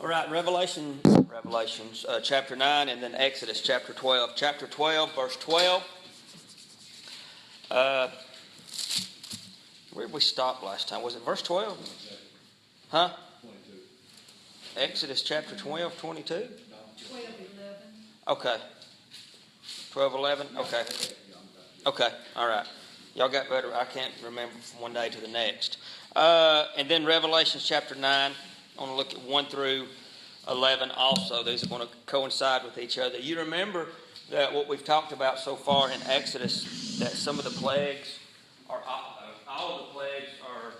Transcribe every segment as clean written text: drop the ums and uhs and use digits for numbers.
right, Revelations chapter 9, and then Exodus chapter 12. Chapter 12, verse 12. Where did we stop last time? Was it verse 12? Huh? 22. Exodus chapter 12, 22? 12:11. Okay. 12:11? Okay. Okay, all right. Y'all got better. I can't remember from one day to the next. And then Revelation chapter 9. I want to look at 1 through 11 also. These are going to coincide with each other. You remember that what we've talked about so far in Exodus, that some of the plagues are, all of the plagues are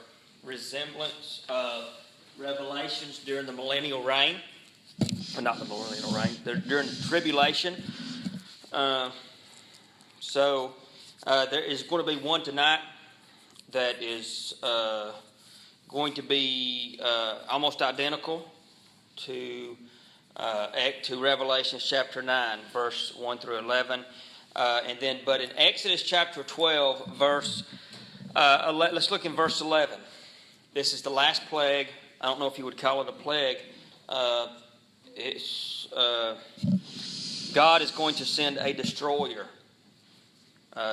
resemblance of revelations during the millennial reign. Or not the millennial reign. They're during the tribulation. So there is going to be one tonight that is going to be almost identical to Revelation chapter 9, verse 1 through 11. But in Exodus chapter 12, verse, let's look in verse 11. This is the last plague. I don't know if you would call it a plague. God is going to send a destroyer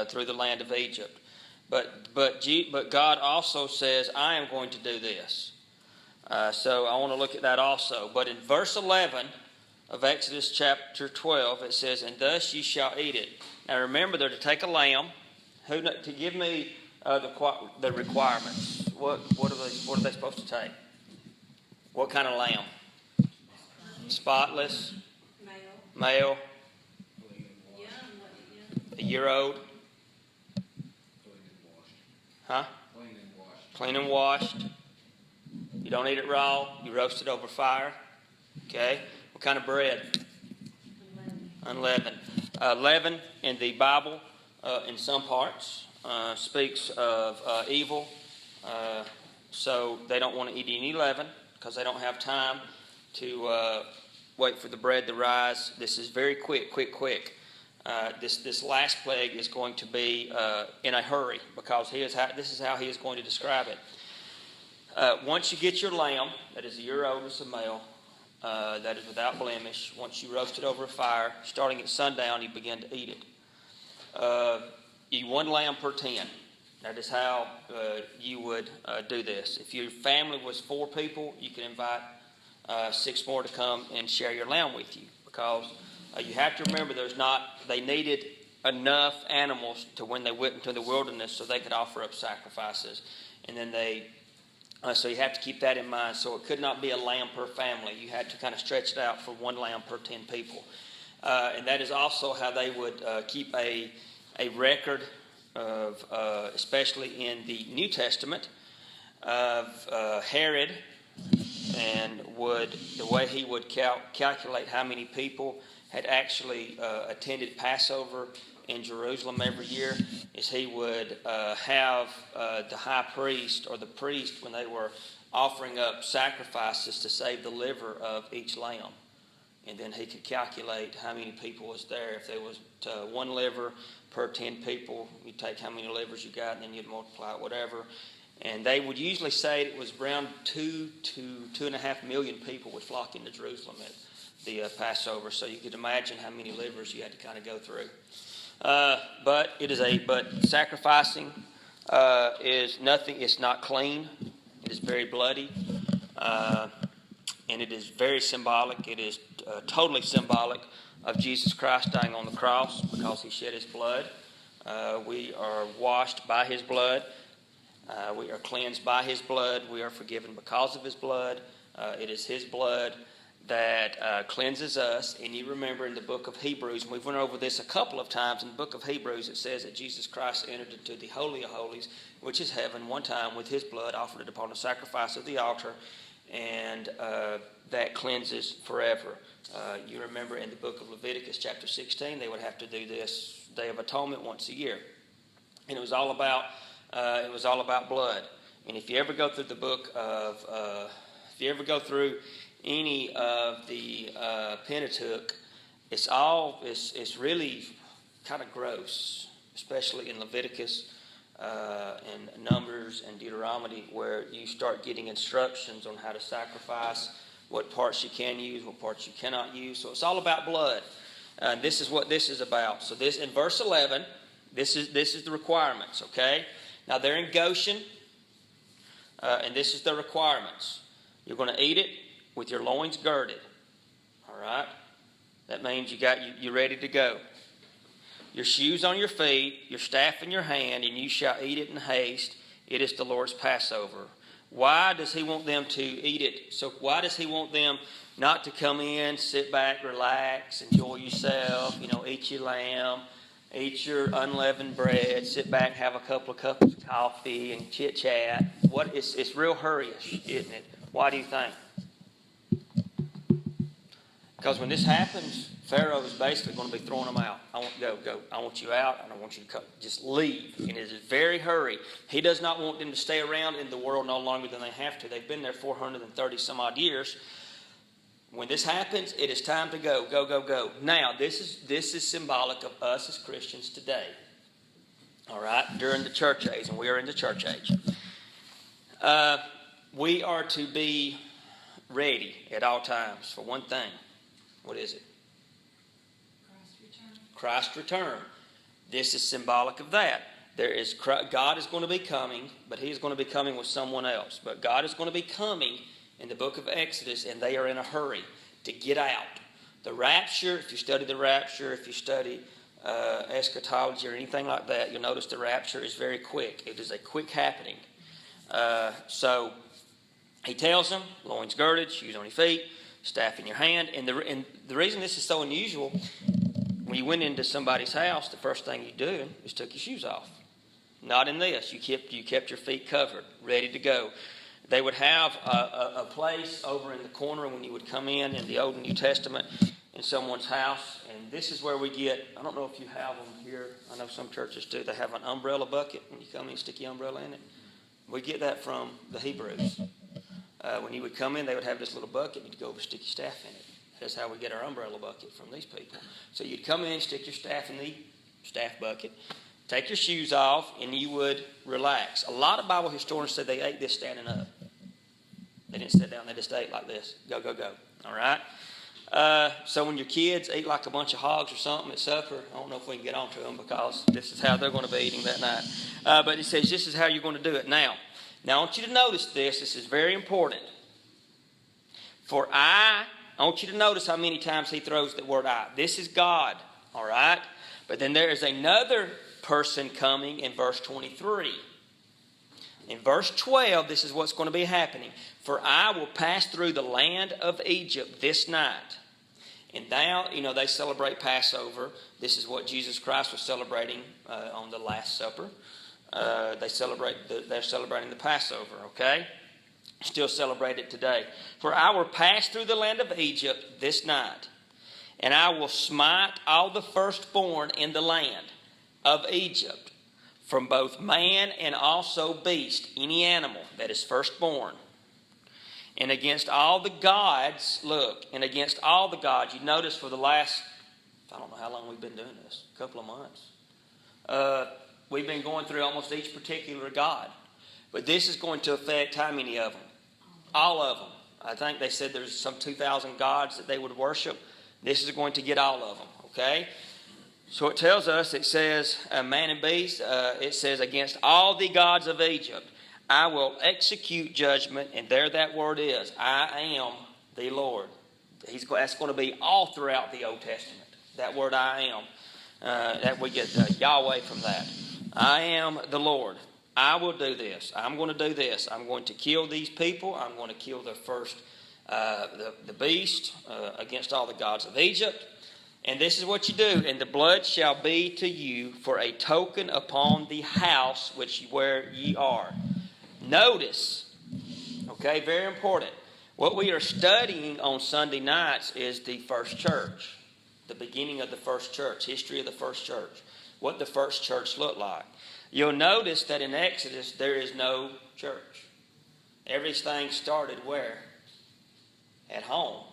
through the land of Egypt. But God also says, I am going to do this. So I want to look at that also. But in verse 11 of Exodus chapter 12, it says, and thus ye shall eat it. Now remember, they're to take a lamb. To give me the requirements. What are they supposed to take? What kind of lamb? Spotless. Male. A year old. Huh? Clean and washed. You don't eat it raw. You roast it over fire. Okay. What kind of bread? Unleavened. Leaven in the Bible, in some parts, speaks of evil. So they don't want to eat any leaven because they don't have time to wait for the bread to rise. This is very quick. This last plague is going to be in a hurry because this is how he is going to describe it. Once you get your lamb, that is a year old, it's a male, that is without blemish, once you roast it over a fire, starting at sundown, you begin to eat it. You one lamb per 10. That is how you would do this. If your family was 4 people, you can invite 6 more to come and share your lamb with you, because you have to remember they needed enough animals to when they went into the wilderness so they could offer up sacrifices. And then so you have to keep that in mind. So it could not be a lamb per family. You had to kind of stretch it out for 1 lamb per 10 people. And that is also how they would keep a record of, especially in the New Testament, of Herod, and the way he would calculate how many people had actually attended Passover in Jerusalem every year is he would have the high priest or the priest, when they were offering up sacrifices, to save the liver of each lamb. And then he could calculate how many people was there. If there was 1 liver per 10 people, you take how many livers you got, and then you'd multiply it, whatever. And they would usually say it was around 2 to 2.5 million people would flock into Jerusalem at the Passover. So you could imagine how many livers you had to kind of go through. But sacrificing is nothing. It's not clean. It is very bloody, and it is very symbolic. It is totally symbolic of Jesus Christ dying on the cross because he shed his blood. We are washed by his blood. We are cleansed by his blood. We are forgiven because of his blood. It is his blood that cleanses us. And you remember in the book of Hebrews, and we've went over this a couple of times, in the book of Hebrews it says that Jesus Christ entered into the Holy of Holies, which is heaven, one time with his blood, offered it upon the sacrifice of the altar, and that cleanses forever. You remember in the book of Leviticus chapter 16, they would have to do this Day of Atonement once a year. And it was all about blood. And if you ever go through the book of, any of the Pentateuch, it's really kind of gross, especially in Leviticus and Numbers and Deuteronomy, where you start getting instructions on how to sacrifice what parts you can use, what parts you cannot use. So it's all about blood. This is what this is about. So this in verse 11, this is the requirements, okay? Now they're in Goshen, and this is the requirements. You're going to eat it with your loins girded, all right? That means you're ready to go. Your shoes on your feet, your staff in your hand, and you shall eat it in haste. It is the Lord's Passover. Why does he want them to eat it? So why does he want them not to come in, sit back, relax, enjoy yourself, eat your lamb, eat your unleavened bread, sit back, have a couple of cups of coffee and chit-chat? It's real hurryish, isn't it? Why do you think? Because when this happens, Pharaoh is basically going to be throwing them out. I want to go. I want you out, and I want you to just leave. And it is very hurry. He does not want them to stay around in the world no longer than they have to. They've been there 430 some odd years. When this happens, it is time to go. Go, go, go. Now, this is symbolic of us as Christians today. All right? During the church age, and we are in the church age. We are to be ready at all times for one thing. What is it? Christ's return. This is symbolic of that. God is going to be coming, but he is going to be coming with someone else. But God is going to be coming in the book of Exodus, and they are in a hurry to get out. The rapture, if you study the rapture, if you study eschatology or anything like that, you'll notice the rapture is very quick. It is a quick happening. So he tells them, loins girded, shoes on your feet, staff in your hand. And the reason this is so unusual, when you went into somebody's house, the first thing you do is took your shoes off. Not in this. You kept your feet covered, ready to go. They would have a place over in the corner when you would come in the Old and New Testament in someone's house. And this is where we get, I don't know if you have them here. I know some churches do. They have an umbrella bucket. When you come in, you stick your umbrella in it. We get that from the Hebrews. When you would come in, they would have this little bucket, and you'd go over and stick your staff in it. That's how we get our umbrella bucket from these people. So you'd come in, stick your staff in the staff bucket, take your shoes off, and you would relax. A lot of Bible historians say they ate this standing up. They didn't sit down, they just ate like this. Go, go, go. All right? So when your kids eat like a bunch of hogs or something at supper, I don't know if we can get onto them because this is how they're going to be eating that night. But it says this is how you're going to do it. Now I want you to notice this. This is very important. For I want you to notice how many times he throws the word I. This is God, all right? But then there is another person coming in verse 23. In verse 12, this is what's going to be happening. For I will pass through the land of Egypt this night. And now, they celebrate Passover. This is what Jesus Christ was celebrating on the Last Supper. They're celebrating the Passover, okay? Still celebrate it today. For I will pass through the land of Egypt this night, and I will smite all the firstborn in the land of Egypt, from both man and also beast, any animal that is firstborn. And against all the gods, you notice for the last, I don't know how long we've been doing this, a couple of months. We've been going through almost each particular god. But this is going to affect how many of them? All of them. I think they said there's some 2,000 gods that they would worship. This is going to get all of them, okay? So it tells us, it says, man and beast, it says, against all the gods of Egypt, I will execute judgment, and there that word is, I am the Lord. That's going to be all throughout the Old Testament, that word I am. That we get Yahweh from that. I am the Lord. I will do this. I'm going to do this. I'm going to kill these people. I'm going to kill the first, the beast against all the gods of Egypt. And this is what you do. And the blood shall be to you for a token upon the house where ye are. Notice, okay, very important. What we are studying on Sunday nights is the first church. The beginning of the first church. History of the first church. What the first church looked like. You'll notice that in Exodus there is no church. Everything started where? At home.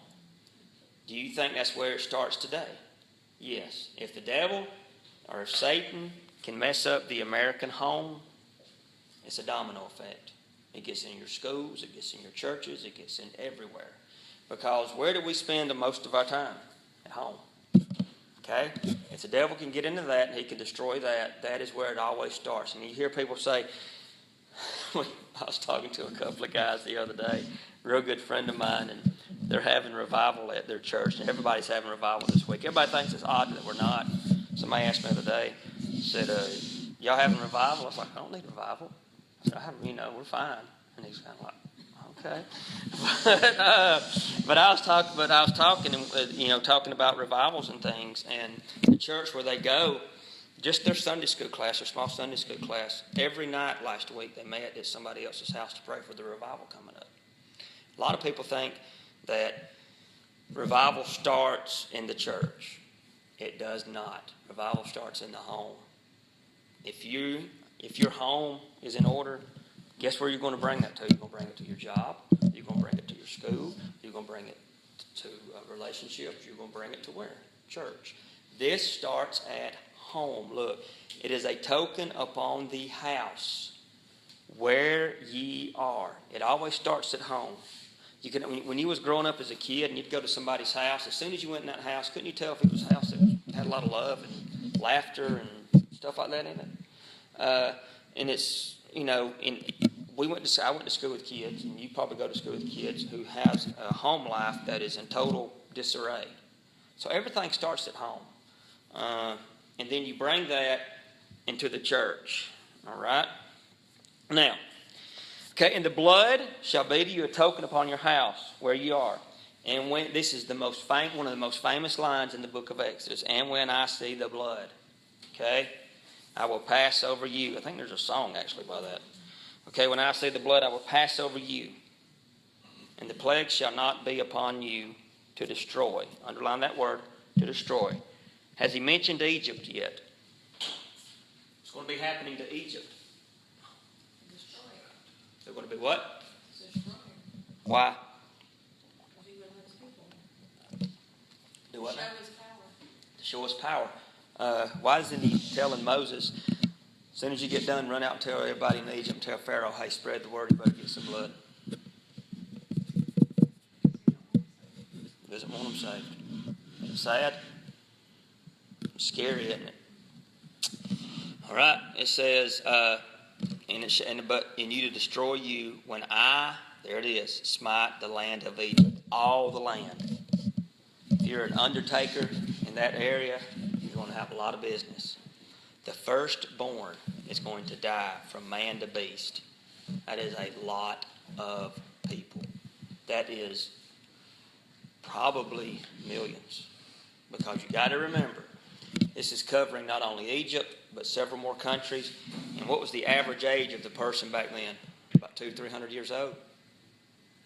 Do you think that's where it starts today? Yes. If the devil or if Satan can mess up the American home, it's a domino effect. It gets in your schools, it gets in your churches, it gets in everywhere. Because where do we spend most of our time? At home. Okay? If the devil can get into that and he can destroy that, that is where it always starts. And you hear people say, I was talking to a couple of guys the other day, a real good friend of mine, and they're having revival at their church. And everybody's having revival this week. Everybody thinks it's odd that we're not. Somebody asked me the other day, said, y'all having revival? I was like, I don't need revival. I said, we're fine. And he's kind of like, okay. But I was talking about revivals and things, and the church where they go, just their Sunday school class, their small Sunday school class, every night last week they met at somebody else's house to pray for the revival coming up. A lot of people think that revival starts in the church. It does not. Revival starts in the home. If your home is in order, guess where you're going to bring that to? You're going to bring it to your job. You're going to bring it to your school. You're going to bring it to relationships. You're going to bring it to where? Church. This starts at home. Look, it is a token upon the house where ye are. It always starts at home. When you was growing up as a kid and you'd go to somebody's house, as soon as you went in that house, couldn't you tell if it was a house that had a lot of love and laughter and stuff like that in it? And it's, I went to school with kids, and you probably go to school with kids who has a home life that is in total disarray. So everything starts at home. And then you bring that into the church. All right? Now, okay, and the blood shall be to you a token upon your house where you are. And when this is one of the most famous lines in the book of Exodus. And when I see the blood, okay, I will pass over you. I think there's a song actually by that. Okay, when I see the blood, I will pass over you. And the plague shall not be upon you to destroy. Underline that word, to destroy. Has he mentioned Egypt yet? It's going to be happening to Egypt. Destroy. They're going to be what? Destroy. Why? Because he will his people. Do what? Show his power. To show his power. Why isn't he telling Moses, as soon as you get done, run out and tell everybody in Egypt, tell Pharaoh, hey, spread the word, you better get some blood. He doesn't want them saved. Isn't it sad? It's scary, isn't it? All right. It says, but in you to destroy you when I, there it is, smite the land of Egypt, all the land. If you're an undertaker in that area, you're going to have a lot of business. The firstborn is going to die from man to beast. That is a lot of people. That is probably millions. Because you got to remember, this is covering not only Egypt, but several more countries. And what was the average age of the person back then? About 200-300 years old.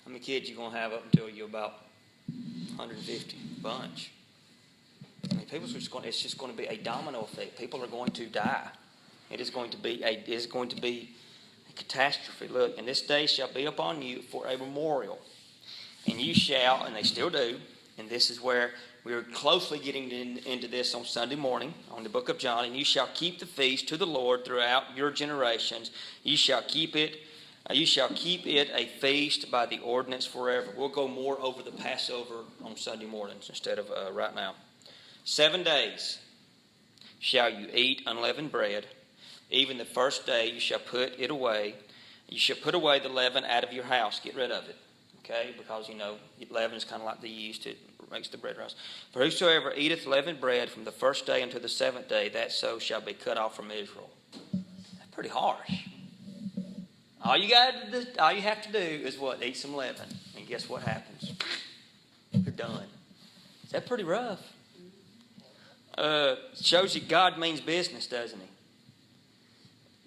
How many kids are you going to have up until you're about 150? Bunch. I mean, it's just going to be a domino effect. People are going to die. It is going to be a catastrophe. Look, and this day shall be upon you for a memorial. And you shall, and they still do, and this is where we're closely getting into this on Sunday morning on the book of John. And you shall keep the feast to the Lord throughout your generations. You shall keep it a feast by the ordinance forever. We'll go more over the Passover on Sunday mornings instead of right now. 7 days shall you eat unleavened bread. Even the first day you shall put it away. You shall put away the leaven out of your house. Get rid of it. Okay? Because, leaven is kind of like the yeast. It makes the bread rise. For whosoever eateth leavened bread from the first day unto the 7th day, that so shall be cut off from Israel. That's pretty harsh. All you have to do is what? Eat some leaven. And guess what happens? You're done. Is that pretty rough? Shows you God means business, doesn't he?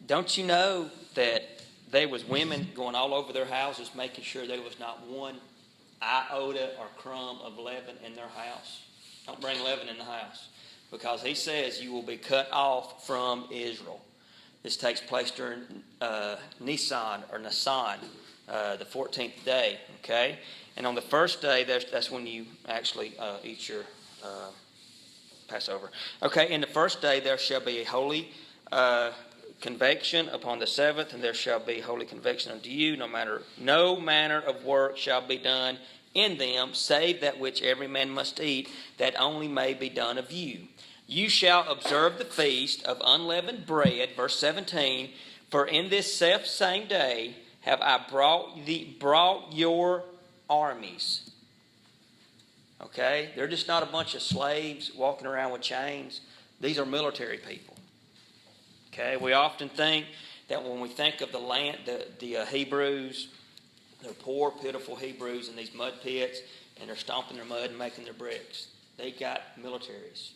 Don't you know that there was women going all over their houses making sure there was not one iota or crumb of leaven in their house? Don't bring leaven in the house. Because he says you will be cut off from Israel. This takes place during Nisan, the 14th day. Okay? And on the first day, that's when you actually eat your Passover. Okay, in the first day there shall be a holy conviction upon the 7th, and there shall be holy conviction unto you. No manner of work shall be done in them, save that which every man must eat, that only may be done of you. You shall observe the feast of unleavened bread, verse 17, for in this selfsame day have I brought your armies. Okay? They're just not a bunch of slaves walking around with chains. These are military people. Okay? We often think that when we think of the land, the Hebrews, they're poor, pitiful Hebrews in these mud pits, and they're stomping their mud and making their bricks. They got militaries.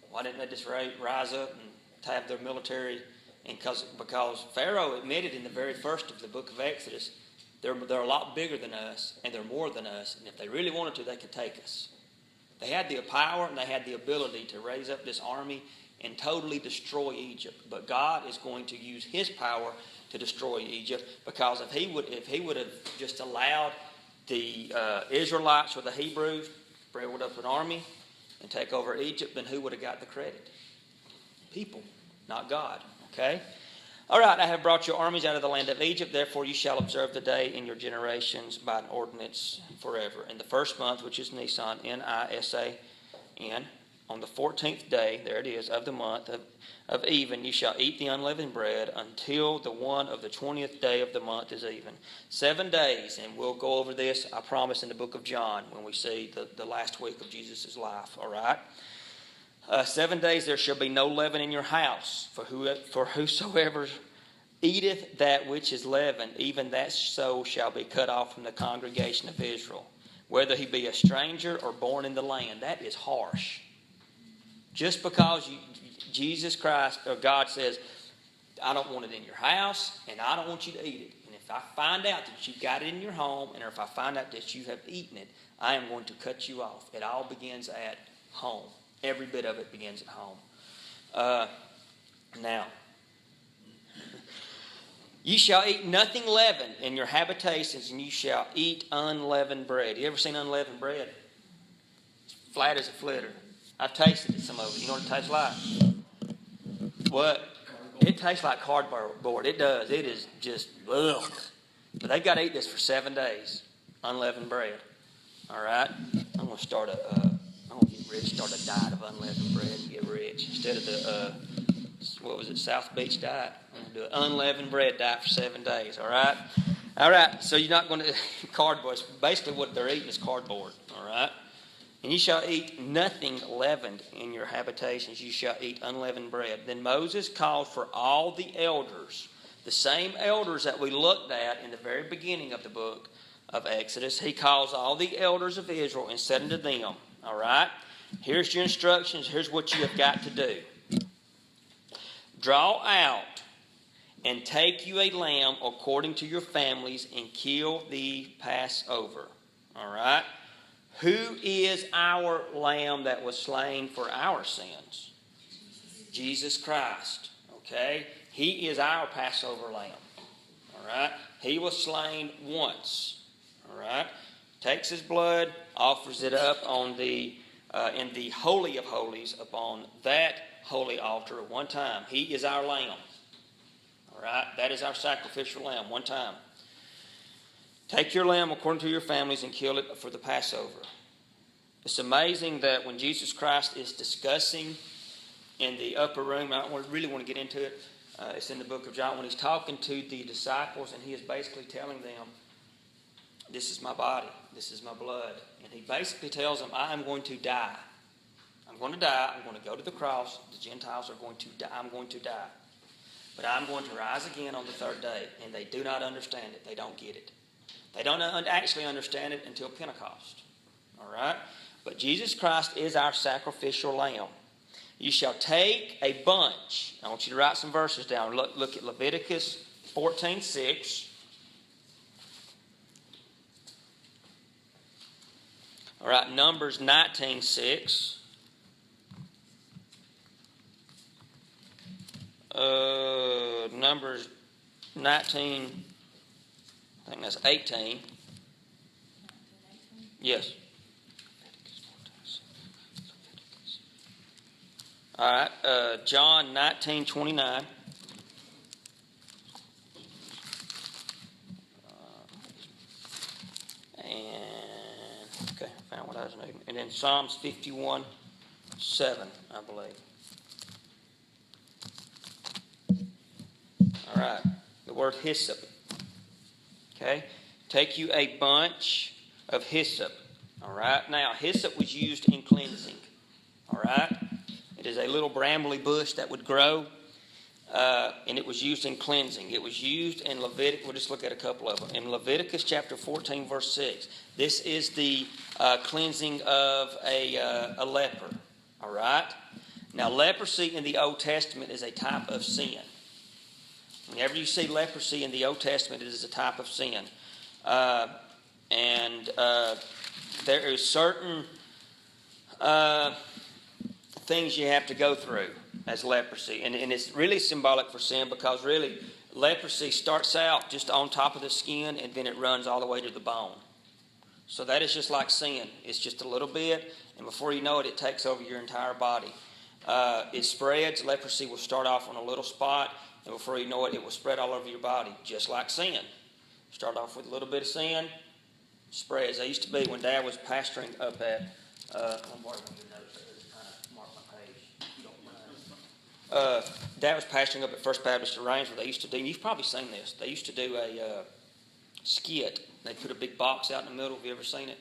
Why didn't they just rise up and have their military? And because Pharaoh admitted in the very first of the book of Exodus, they're a lot bigger than us, and they're more than us, and if they really wanted to, they could take us. They had the power and they had the ability to raise up this army and totally destroy Egypt. But God is going to use His power to destroy Egypt, because if He would have just allowed the Israelites or the Hebrews build up an army and take over Egypt, then who would have got the credit? People, not God. Okay? All right, I have brought your armies out of the land of Egypt, therefore you shall observe the day in your generations by an ordinance forever. In the first month, which is Nisan, N-I-S-A-N, on the 14th day, there it is, of the month of even, you shall eat the unleavened bread until the one of the 20th day of the month is even. 7 days, and we'll go over this, I promise, in the book of John when we see the last week of Jesus' life, all right? 7 days there shall be no leaven in your house, for whosoever eateth that which is leavened, even that soul shall be cut off from the congregation of Israel, whether he be a stranger or born in the land. That is harsh. Just because Jesus Christ or God says, I don't want it in your house, and I don't want you to eat it. And if I find out that you've got it in your home, and if I find out that you have eaten it, I am going to cut you off. It all begins at home. Every bit of it begins at home. Now, you shall eat nothing leavened in your habitations, and you shall eat unleavened bread. You ever seen unleavened bread? It's flat as a flitter. I've tasted it, some of it. You know what it tastes like? What? It tastes like cardboard. It does. It is just, ugh. But they've got to eat this for 7 days. Unleavened bread. All right? I'm going to start get rich, start a diet of unleavened bread and get rich. Instead of the, South Beach diet. I'm going to do an unleavened bread diet for 7 days. All right? All right. So you're not going to, cardboard. Basically what they're eating is cardboard. All right? And you shall eat nothing leavened in your habitations. You shall eat unleavened bread. Then Moses called for all the elders, the same elders that we looked at in the very beginning of the book of Exodus. He calls all the elders of Israel and said unto them, all right, here's your instructions. Here's what you have got to do. Draw out and take you a lamb according to your families and kill the Passover. All right. Who is our lamb that was slain for our sins? Jesus Christ. Okay? He is our Passover lamb. All right? He was slain once. All right? Takes his blood, offers it up on in the Holy of Holies upon that holy altar one time. He is our lamb. All right? That is our sacrificial lamb one time. Take your lamb according to your families and kill it for the Passover. It's amazing that when Jesus Christ is discussing in the upper room, I don't really want to get into it. It's in the book of John when he's talking to the disciples, and he is basically telling them, this is my body, this is my blood. And he basically tells them, I am going to die. I'm going to die. I'm going to go to the cross. The Gentiles are going to die. I'm going to die. But I'm going to rise again on the third day. And they do not understand it. They don't get it. They don't actually understand it until Pentecost. All right? But Jesus Christ is our sacrificial lamb. You shall take a bunch. I want you to write some verses down. Look at Leviticus 14:6. All right, Numbers 19:6. Numbers 19, I think that's 18. Yes. All right, John 19:29. Okay, I found what I was needing. And then Psalms 51, 7, I believe. All right, the word hyssop. Okay, take you a bunch of hyssop. All right, now hyssop was used in cleansing. All right, it is a little brambly bush that would grow, and it was used in cleansing. It was used in Leviticus. We'll just look at a couple of them. In Leviticus chapter 14, verse 6, this is the cleansing of a leper. All right, now leprosy in the Old Testament is a type of sin. Whenever you see leprosy in the Old Testament, it is a type of sin. And there is certain things you have to go through as leprosy. And it's really symbolic for sin, because really leprosy starts out just on top of the skin, and then it runs all the way to the bone. So that is just like sin. It's just a little bit, and before you know it, it takes over your entire body. It spreads. Leprosy will start off on a little spot, and before you know it, it will spread all over your body, just like sin. Start off with a little bit of sin, spreads. I used to be, when Dad was pastoring up at, Dad was pastoring up at First Baptist of Rainsville. They used to do, you've probably seen this, they used to do a skit. They'd put a big box out in the middle. Have you ever seen it?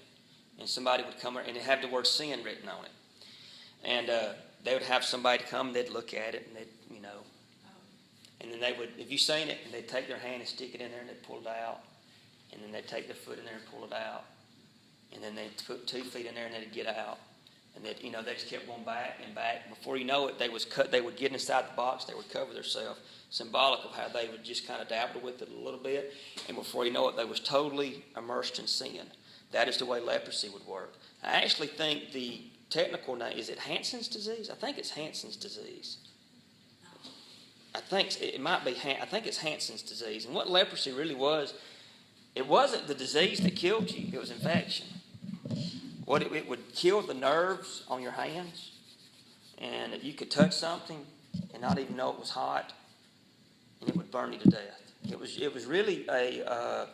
And somebody would come, and it had the word sin written on it. And they would have somebody come, they'd look at it, and they'd, and then they would, if you seen it, and they'd take their hand and stick it in there, and they'd pull it out. And then they'd take their foot in there and pull it out. And then they'd put 2 feet in there, and they'd get out. And they just kept going back and back. Before you know it, they would get inside the box, they would cover themselves, symbolic of how they would just kind of dabble with it a little bit. And before you know it, they was totally immersed in sin. That is the way leprosy would work. I actually think the technical name, is it Hansen's disease? I think it's Hansen's disease. I think it might be. I think it's Hansen's disease. And what leprosy really was, it wasn't the disease that killed you. It was infection. It would kill the nerves on your hands, and if you could touch something and not even know it was hot, and it would burn you to death. It was really the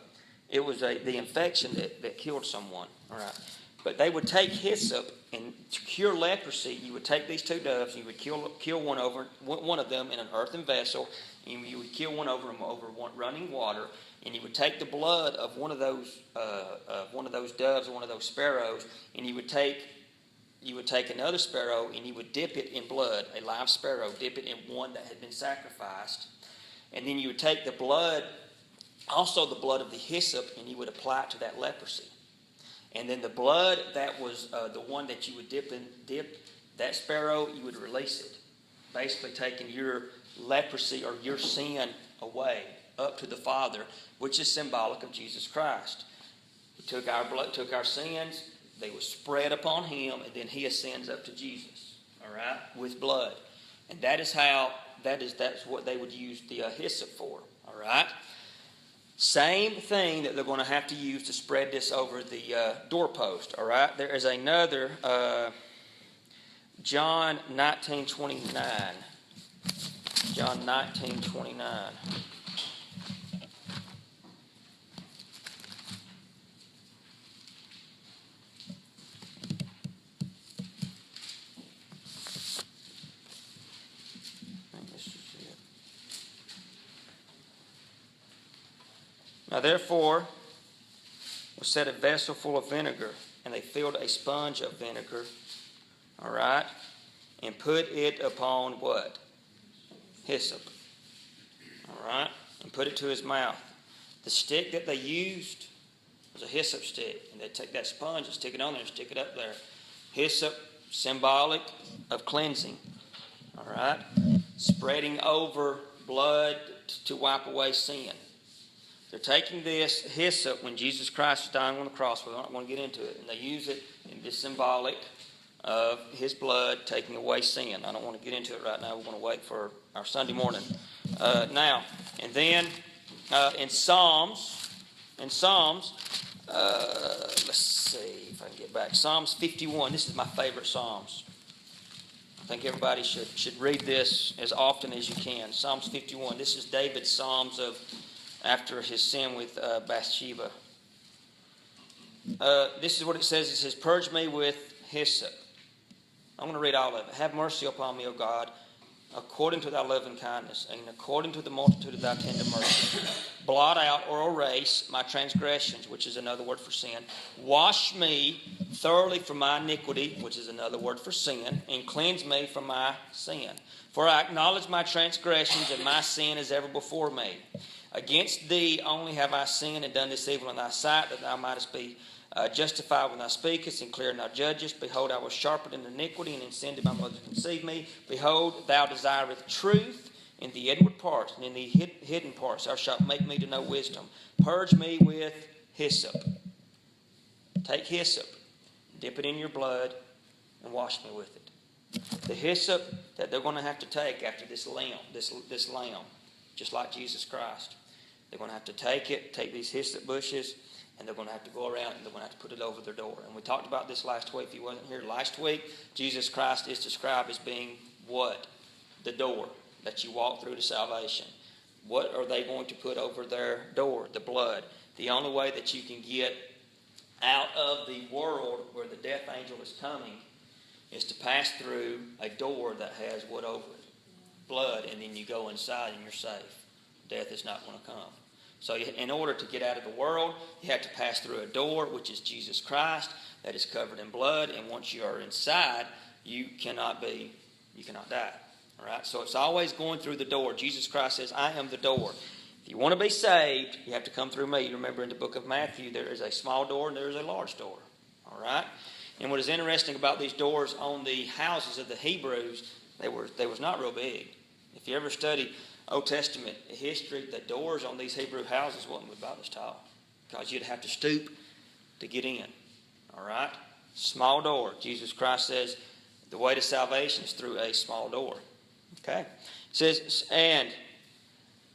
infection that killed someone. All right. But they would take hyssop, and to cure leprosy, you would take these 2 doves, and you would kill one of them in an earthen vessel, and you would kill one over running water, and you would take the blood of one of those doves or one of those sparrows, and you would take another sparrow, and you would dip it in blood, a live sparrow, dip it in one that had been sacrificed, and then you would take the blood, also the blood of the hyssop, and you would apply it to that leprosy. And then the blood that was the one that you would dip that sparrow, you would release it. Basically taking your leprosy or your sin away up to the Father, which is symbolic of Jesus Christ. He took our blood, took our sins, they were spread upon Him, and then He ascends up to Jesus, all right, with blood. And that's what they would use the hyssop for, all right? Same thing that they're going to have to use to spread this over the doorpost, all right? There is another, John 19:29. John 19:29. Now therefore was set a vessel full of vinegar, and they filled a sponge of vinegar, all right, and put it upon what? Hyssop, all right, and put it to his mouth. The stick that they used was a hyssop stick, and they'd take that sponge and stick it on there and stick it up there. Hyssop, symbolic of cleansing, all right, spreading over blood to wipe away sin. They're taking this hyssop when Jesus Christ was dying on the cross. We're not going to get into it. And they use it in this symbolic of His blood taking away sin. I don't want to get into it right now. We're going to wait for our Sunday morning. Now, and then in Psalms, let's see if I can get back. Psalms 51. This is my favorite Psalms. I think everybody should read this as often as you can. Psalms 51. This is David's Psalms of after his sin with Bathsheba. this is what it says. It says, purge me with hyssop. I'm going to read all of it. Have mercy upon me, O God, according to thy loving kindness, and according to the multitude of thy tender mercy. Blot out or erase my transgressions, which is another word for sin. Wash me thoroughly from my iniquity, which is another word for sin, and cleanse me from my sin. For I acknowledge my transgressions, and my sin is ever before me. Against thee only have I sinned and done this evil in thy sight, that thou mightest be justified when thou speakest, and clear when thou judgest. Behold, I was sharpened in iniquity, and in sin did my mother conceive me. Behold, thou desirest truth in the inward parts, and in the hidden parts thou shalt make me to know wisdom. Purge me with hyssop. Take hyssop, dip it in your blood, and wash me with it. The hyssop that they're going to have to take after this lamb, just like Jesus Christ. They're going to have to take these hyssop bushes, and they're going to have to go around and they're going to have to put it over their door. And we talked about this last week. If you wasn't here last week, Jesus Christ is described as being what? The door that you walk through to salvation. What are they going to put over their door? The blood. The only way that you can get out of the world where the death angel is coming is to pass through a door that has what over it? Blood, and then you go inside and you're safe. Death is not going to come. So in order to get out of the world, you have to pass through a door, which is Jesus Christ, that is covered in blood. And once you are inside, you cannot die. All right? So it's always going through the door. Jesus Christ says, I am the door. If you want to be saved, you have to come through me. You remember in the book of Matthew, there is a small door and there is a large door. All right? And what is interesting about these doors on the houses of the Hebrews, they was not real big. If you ever study Old Testament history, the doors on these Hebrew houses wasn't about this tall, because you'd have to stoop to get in. All right? Small door. Jesus Christ says the way to salvation is through a small door. Okay? It says, and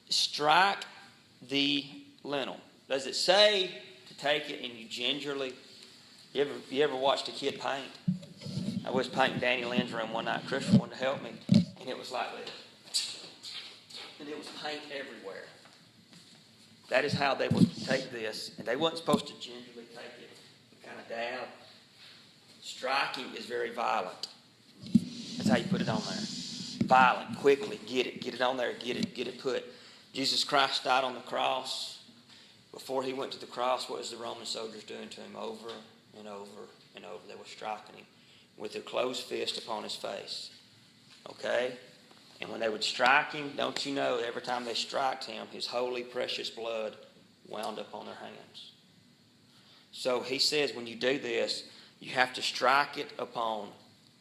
strike the lintel. Does it say to take it and you gingerly? You ever watched a kid paint? I was painting Danny Lynn's room one night. Christian wanted to help me, and it was like this. And it was paint everywhere. That is how they would take this. And they weren't supposed to gingerly take it and kind of dab. Striking is very violent. That's how you put it on there. Violent, quickly, get it on there, get it put. Jesus Christ died on the cross. Before he went to the cross, what was the Roman soldiers doing to him? Over and over and over. They were striking him with their closed fist upon his face. Okay? And when they would strike him, don't you know, every time they struck him, his holy, precious blood wound up on their hands. So he says when you do this, you have to strike it upon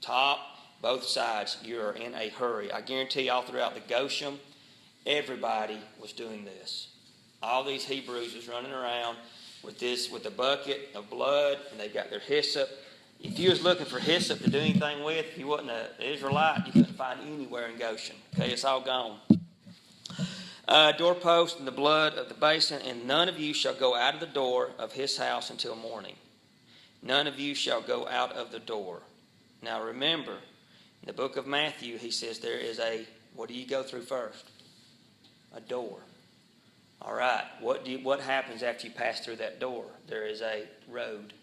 top, both sides. You're in a hurry. I guarantee you all throughout the Goshen, everybody was doing this. All these Hebrews was running around with a bucket of blood, and they've got their hyssop. If you was looking for hyssop to do anything with, if you wasn't an Israelite, you couldn't find anywhere in Goshen. Okay, it's all gone. Doorpost and the blood of the basin, and none of you shall go out of the door of his house until morning. None of you shall go out of the door. Now remember, in the book of Matthew, he says there is what do you go through first? A door. All right, what happens after you pass through that door? There is a road.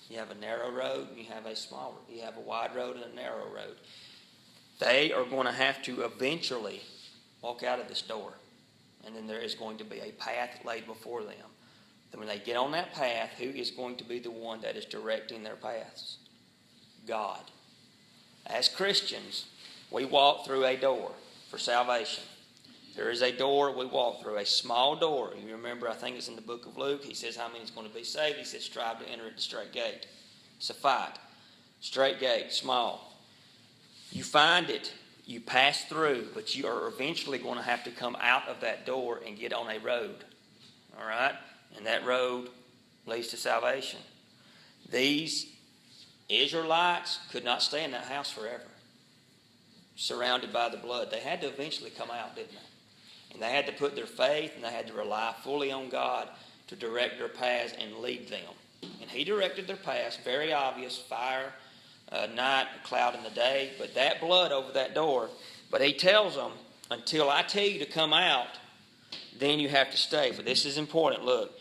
You have a narrow road, and you have a wide road and a narrow road. They are going to have to eventually walk out of this door. And then there is going to be a path laid before them. Then when they get on that path, who is going to be the one that is directing their paths? God. As Christians, we walk through a door for salvation. There is a door we walk through, a small door. You remember, I think it's in the book of Luke. He says how many is going to be saved. He says, strive to enter at the straight gate. It's a fight. Straight gate, small. You find it, you pass through, but you are eventually going to have to come out of that door and get on a road. All right? And that road leads to salvation. These Israelites could not stay in that house forever, surrounded by the blood. They had to eventually come out, didn't they? And they had to put their faith and they had to rely fully on God to direct their paths and lead them. And he directed their paths, very obvious, fire, night, cloud in the day, but that blood over that door. But he tells them, until I tell you to come out, then you have to stay. But this is important. Look,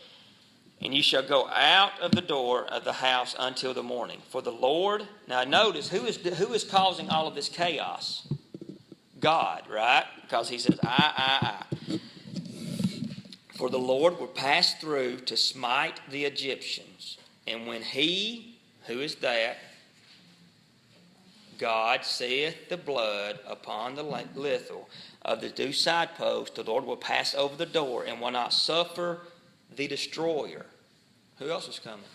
And you shall go out of the door of the house until the morning. For the Lord, now notice, who is causing all of this chaos? God, right? Because he says, I. For the Lord will pass through to smite the Egyptians. And when he, who is that? God seeth the blood upon the lintel of the two side posts, the Lord will pass over the door and will not suffer the destroyer. Who else is coming?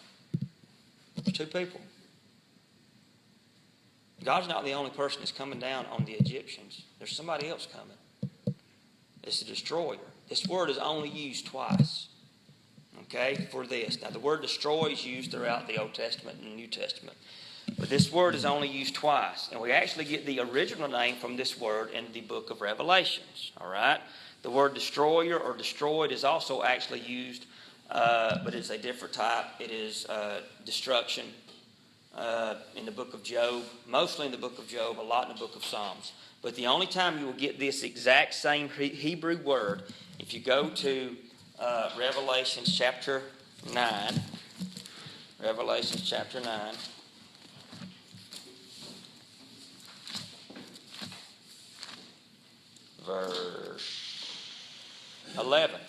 There's two people. God's not the only person that's coming down on the Egyptians. There's somebody else coming. It's the destroyer. This word is only used twice. Okay, for this. Now the word destroy is used throughout the Old Testament and the New Testament. But this word is only used twice. And we actually get the original name from this word in the book of Revelations. All right? The word destroyer or destroyed is also actually used, but it's a different type. It is destruction in the book of Job, mostly in the book of Job, a lot in the book of Psalms. But the only time you will get this exact same Hebrew word, if you go to Revelations chapter 9, Revelations chapter 9, verse 11.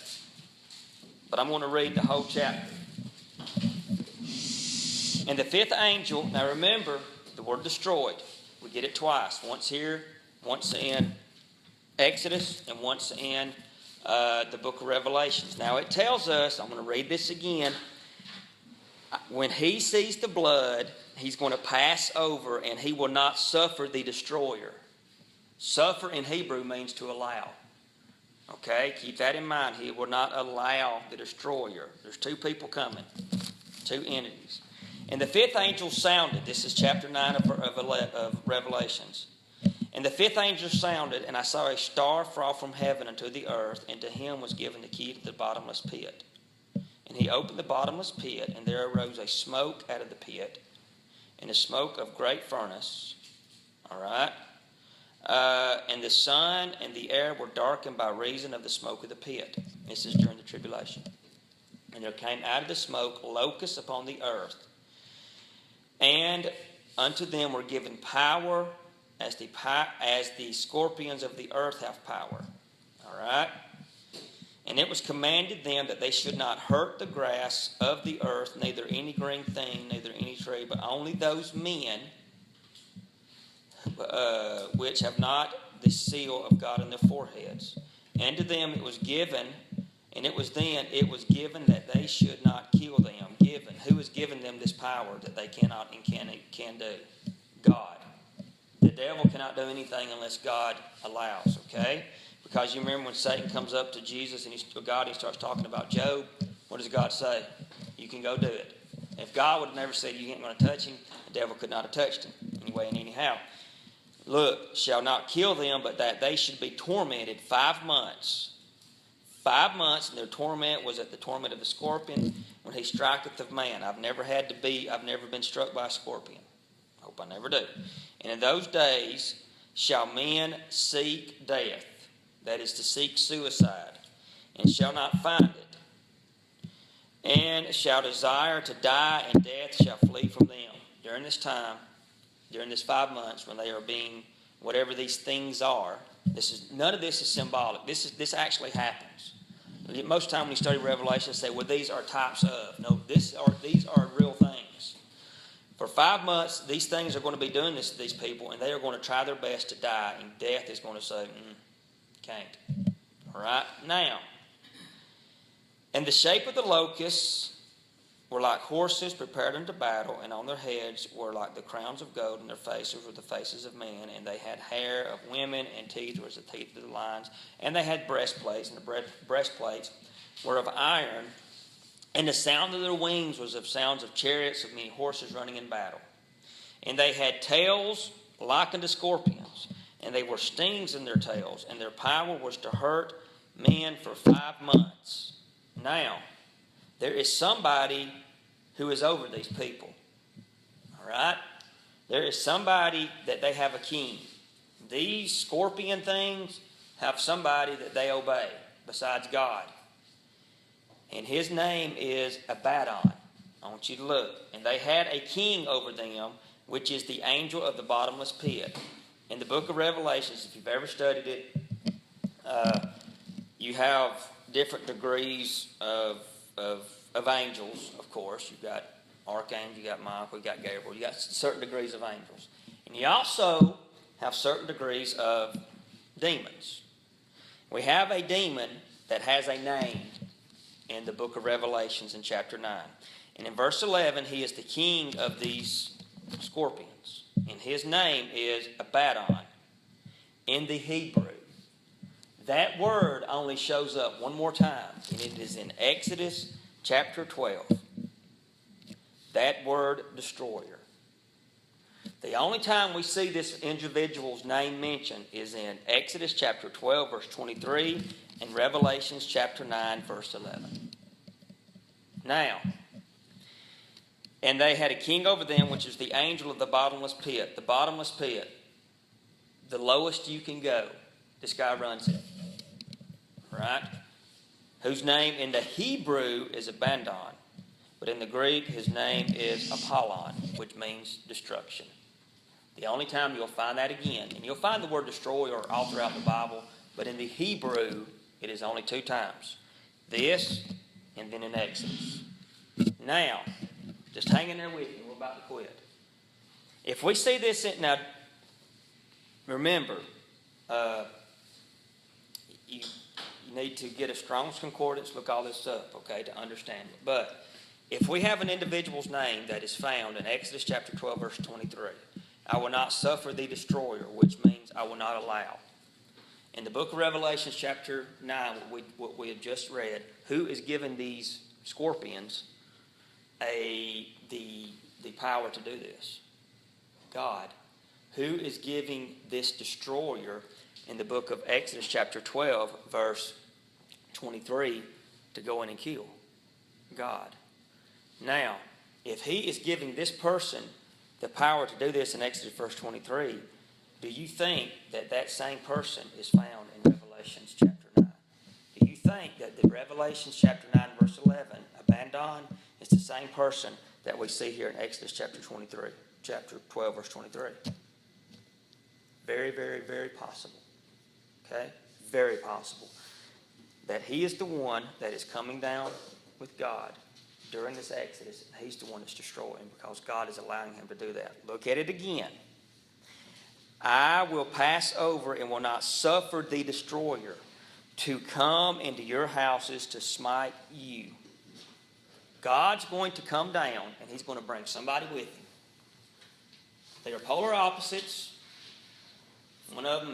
But I'm going to read the whole chapter. And the fifth angel, now remember, the word destroyed. We get it twice. Once here, once in Exodus, and once in the book of Revelations. Now it tells us, I'm going to read this again, when he sees the blood, he's going to pass over and he will not suffer the destroyer. Suffer in Hebrew means to allow. Okay, keep that in mind. He will not allow the destroyer. There's two people coming, two entities. And the fifth angel sounded. This is chapter 9 of Revelations. And the fifth angel sounded, and I saw a star fall from heaven unto the earth, and to him was given the key to the bottomless pit. And he opened the bottomless pit, and there arose a smoke out of the pit, and a smoke of great furnace. All right? And the sun and the air were darkened by reason of the smoke of the pit. This is during the tribulation. And there came out of the smoke locusts upon the earth. And unto them were given power as the scorpions of the earth have power. All right? And it was commanded them that they should not hurt the grass of the earth, neither any green thing, neither any tree, but only those men which have not the seal of God in their foreheads. And to them it was given, and it was given that they should not kill them. Given. Who has given them this power that they cannot and can do? God. The devil cannot do anything unless God allows, okay? Because you remember when Satan comes up to Jesus and he starts talking about Job, what does God say? You can go do it. If God would have never said you ain't going to touch him, the devil could not have touched him anyway and anyhow. Look, shall not kill them, but that they should be tormented 5 months. 5 months, and their torment was at the torment of the scorpion when he striketh of man. I've never been struck by a scorpion. Hope I never do. And in those days shall men seek death, that is to seek suicide, and shall not find it, and shall desire to die, and death shall flee from them. During this time, during this 5 months, when they are being whatever these things are, none of this is symbolic. This actually happens. Most of the time when you study Revelation, they say, well, these are types of. No, these are real things. For 5 months, these things are going to be doing this to these people, and they are going to try their best to die, and death is going to say, can't. All right? Now, and the shape of the locusts were like horses prepared unto battle, and on their heads were like the crowns of gold, and their faces were the faces of men, and they had hair of women, and teeth were as the teeth of the lions, and they had breastplates, and the breastplates were of iron, and the sound of their wings was of sounds of chariots of many horses running in battle. And they had tails like unto scorpions, and they were stings in their tails, and their power was to hurt men for 5 months. Now, there is somebody who is over these people. All right? There is somebody that they have a king. These scorpion things have somebody that they obey besides God. and his name is Abaddon. I want you to look. And they had a king over them, which is the angel of the bottomless pit. In the book of Revelations, if you've ever studied it, you have different degrees of angels, of course. You've got archangel, you got Michael, you got Gabriel. You got certain degrees of angels. And you also have certain degrees of demons. We have a demon that has a name in the book of Revelations in chapter 9. And in verse 11, he is the king of these scorpions. And his name is Abaddon in the Hebrew. That word only shows up one more time, and it is in Exodus chapter 12. That word, destroyer. The only time we see this individual's name mentioned is in Exodus chapter 12, verse 23, and Revelations chapter 9, verse 11. Now, and they had a king over them, which is the angel of the bottomless pit. The bottomless pit, the lowest you can go. This guy runs it. Right? Whose name in the Hebrew is Abaddon, but in the Greek his name is Apollon, which means destruction. The only time you'll find that again, and you'll find the word destroyer all throughout the Bible, but in the Hebrew it is only 2 times. This and then in Exodus. Now, just hang in there with me. We're about to quit. If we see this, now remember, you need to get a Strong's Concordance, look all this up, okay, to understand it. But if we have an individual's name that is found in Exodus chapter 12, verse 23, I will not suffer the destroyer, which means I will not allow. In the book of Revelation chapter 9, what we have just read, who is given these scorpions the power to do this? God. Who is giving this destroyer in the book of Exodus chapter 12, verse 23, to go in and kill? God. Now, if he is giving this person the power to do this in Exodus verse 23, do you think that that same person is found in Revelations chapter 9? Do you think that the Revelations chapter 9, verse 11, Abaddon, is the same person that we see here in Exodus chapter 23, chapter 12, verse 23? Very, very, very possible. Okay? Very possible. That he is the one that is coming down with God during this Exodus, and he's the one that's destroying because God is allowing him to do that. Look at it again. I will pass over and will not suffer the destroyer to come into your houses to smite you. God's going to come down, and he's going to bring somebody with him. They are polar opposites. One of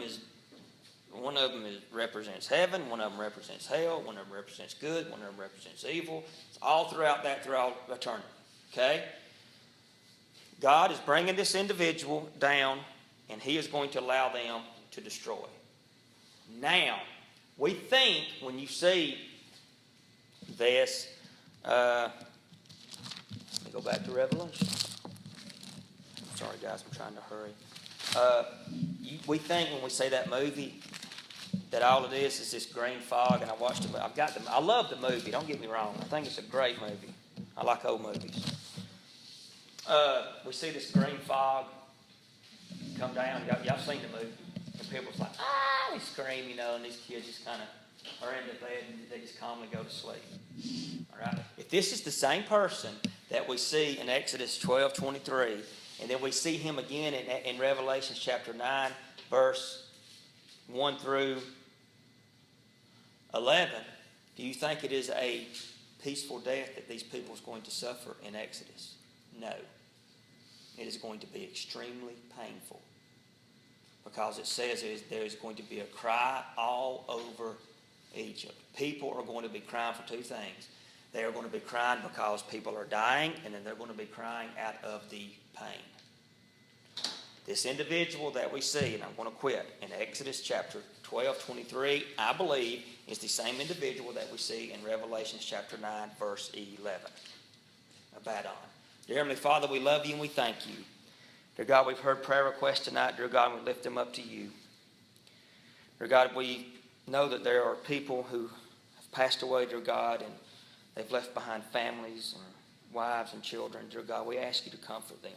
them represents heaven. One of them represents hell. One of them represents good. One of them represents evil. It's all throughout eternity. Okay? God is bringing this individual down, and he is going to allow them to destroy. Now, we think when you see this, let me go back to Revelation. Sorry, guys, I'm trying to hurry. We think when we see that movie that all it is this green fog, and I watched it. I love the movie. Don't get me wrong. I think it's a great movie. I like old movies. We see this green fog come down. Y'all seen the movie? And people's like, they scream, and these kids just kind of are in the bed and they just calmly go to sleep. All right. If this is the same person that we see in Exodus 12:23, and then we see him again in Revelation chapter 9, verse 1 through 11, do you think it is a peaceful death that these people is going to suffer in Exodus? No. It is going to be extremely painful, because it says there is going to be a cry all over Egypt. People are going to be crying for 2 things. They are going to be crying because people are dying, and then they're going to be crying out of the pain. This individual that we see, and I'm going to quit, in Exodus chapter 12:23, I believe is the same individual that we see in Revelation chapter 9, verse 11. Abaddon. Dear Heavenly Father, we love you and we thank you. Dear God, we've heard prayer requests tonight. Dear God, we lift them up to you. Dear God, we know that there are people who have passed away, dear God, and They've left behind families and wives and children. Dear God, we ask you to comfort them.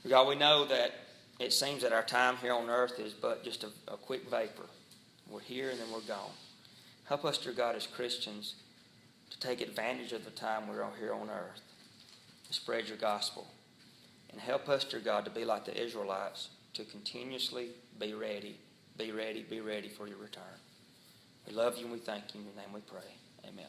Dear God, we know that it seems that our time here on earth is but just a quick vapor. We're here and then we're gone. Help us, dear God, as Christians, to take advantage of the time we're here on earth, to spread your gospel. And help us, dear God, to be like the Israelites, to continuously be ready, be ready, be ready for your return. We love you and we thank you. In your name we pray. Amen.